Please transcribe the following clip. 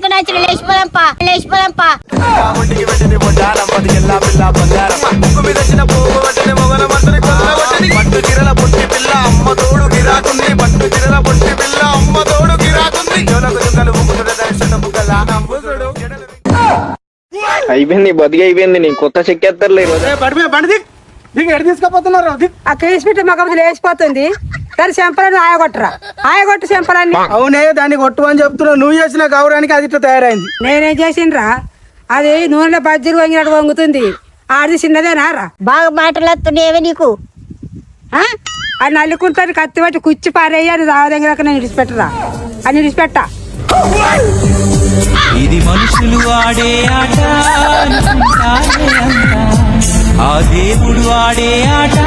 పెట్టుకుని వచ్చి లేచిపోదాంపా అయిపోయింది బతికి అయిపోయింది నీ కొత్త చెక్కేస్తారులే ఎడ తీసుకుపోతున్నారు ఆ కేసు పెట్టి మగ లేచిపోతుంది దాని చెంపలని ఆయగొట్టు చెంపలన్నీ. అవునే దాన్ని కొట్టు అని చెప్తున్నావు. నువ్వు చేసిన గౌరవానికి అది ఇట్లా తయారైంది. నేనేం చేసిండ్రా అది నూనెలో బజ్జీలు వంగినట్టు వంగుతుంది. ఆడిది చిన్నదేనా రా? బాగా మాటలు వస్తున్నాయేవే నీకు. అది నల్లుకుంటాను కత్తి పట్టి కుచ్చి పారేయి అని రావదంగా నేను విడిచిపెట్టరా అని విడిచిపెట్టా. ఇది మనుషులు ఆడే ఆట ఆ దేవుడు ఆడే ఆట